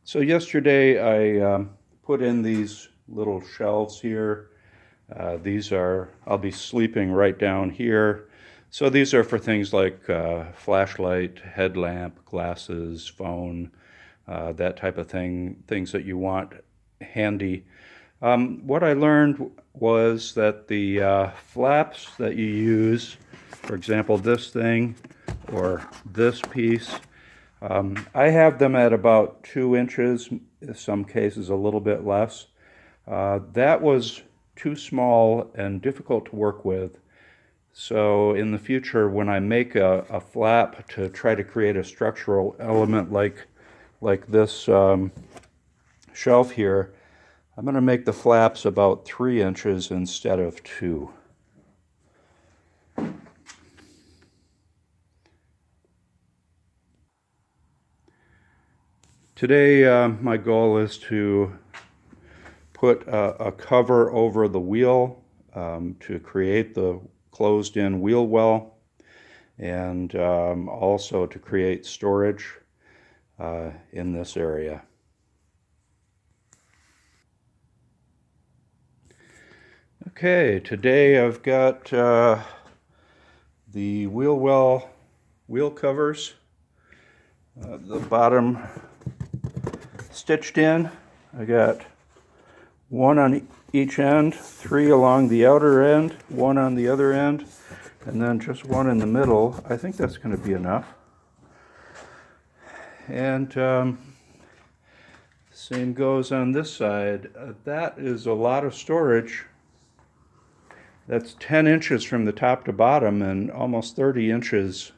So yesterday I put in these little shelves here. I'll be sleeping right down here. So these are for things like flashlight, headlamp, glasses, phone, that type of thing, things that you want handy. What I learned was that the flaps that you use, for example, this thing or this piece, I have them at about 2 inches, in some cases a little bit less. That was too small and difficult to work with. So in the future, when I make a flap to try to create a structural element like this shelf here, I'm going to make the flaps about 3 inches instead of 2. Today, my goal is to put a cover over the wheel to create the closed-in wheel well, and also to create storage in this area. Okay, today I've got the wheel well wheel covers, the bottom stitched in. I got 1 on each end, 3 along the outer end, 1 on the other end, and then just 1 in the middle. I think that's going to be enough. And same goes on this side. That is a lot of storage. That's 10 inches from the top to bottom and almost 30 inches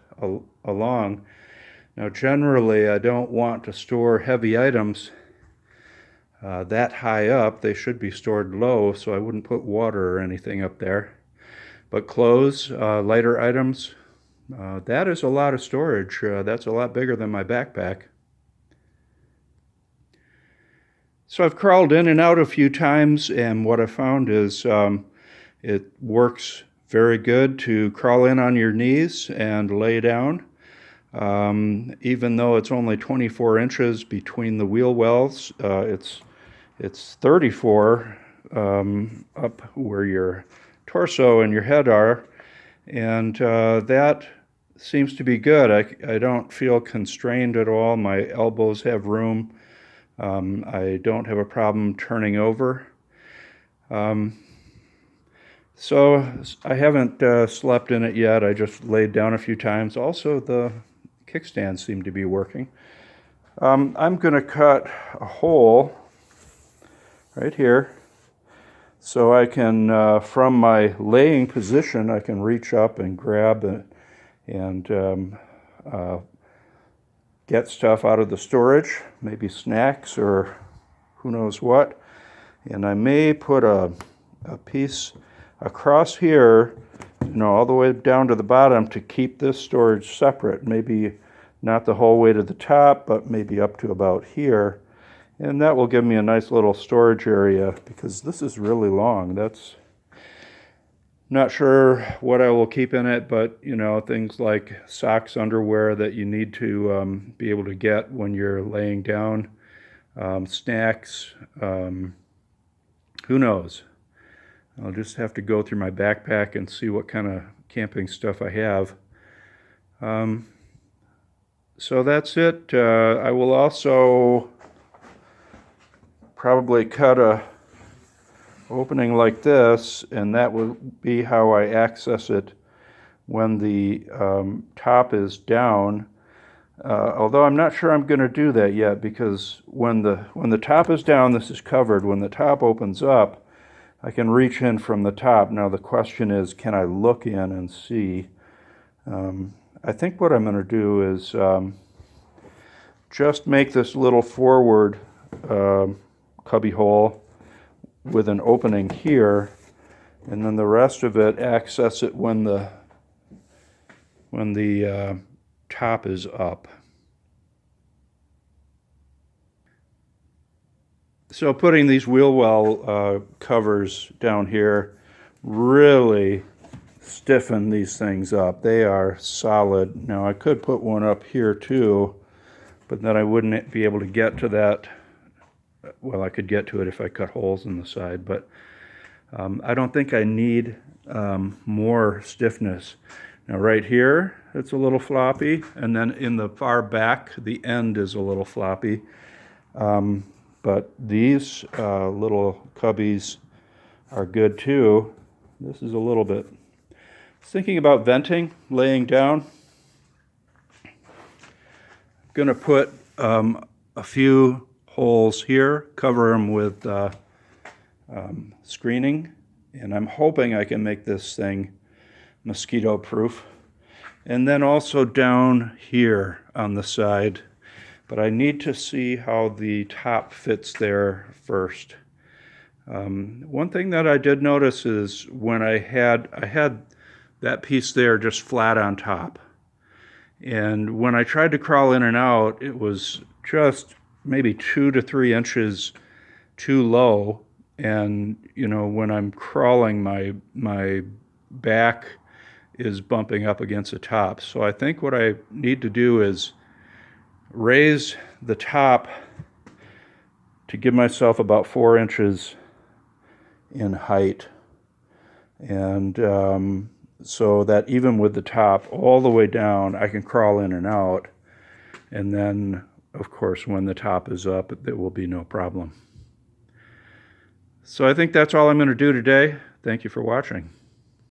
along. Now generally I don't want to store heavy items that high up. They should be stored low, so I wouldn't put water or anything up there. But clothes, lighter items, that is a lot of storage. That's a lot bigger than my backpack. So I've crawled in and out a few times, and what I found is it works very good to crawl in on your knees and lay down. Even though it's only 24 inches between the wheel wells, it's 34 up where your torso and your head are, and that seems to be good. I don't feel constrained at all. My elbows have room. I don't have a problem turning over. So I haven't slept in it yet. I just laid down a few times. Also, the kickstands seem to be working. I'm going to cut a hole right here so I can, from my laying position, I can reach up and grab and get stuff out of the storage, maybe snacks or who knows what. And I may put a piece across here, all the way down to the bottom to keep this storage separate. Maybe not the whole way to the top, but maybe up to about here. And that will give me a nice little storage area, because this is really long. That's not sure what I will keep in it, but things like socks, underwear that you need to be able to get when you're laying down, snacks, who knows. I'll just have to go through my backpack and see what kind of camping stuff I have. So that's it. I will also probably cut a opening like this, and that will be how I access it when the top is down. Although I'm not sure I'm going to do that yet, because when the top is down, this is covered. When the top opens up, I can reach in from the top. Now the question is, can I look in and see? I think what I'm going to do is just make this little forward cubby hole with an opening here, and then the rest of it access it when the top is up. So putting these wheel well covers down here really stiffen these things up. They are solid. Now I could put one up here too, but then I wouldn't be able to get to that well, I could get to it if I cut holes in the side, but I don't think I need more stiffness. Now right here, it's a little floppy, and then in the far back, the end is a little floppy. But these little cubbies are good too. This is a little bit. Thinking about venting, laying down. I'm going to put a few holes here, cover them with screening, and I'm hoping I can make this thing mosquito proof. And then also down here on the side, but I need to see how the top fits there first. One thing that I did notice is when I had that piece there just flat on top, and when I tried to crawl in and out, it was just maybe 2 to 3 inches too low. And you know, when I'm crawling, my back is bumping up against the top. So I think what I need to do is raise the top to give myself about 4 inches in height, and so that even with the top all the way down, I can crawl in and out. And then, of course, when the top is up, there will be no problem. So I think that's all I'm going to do today. Thank you for watching.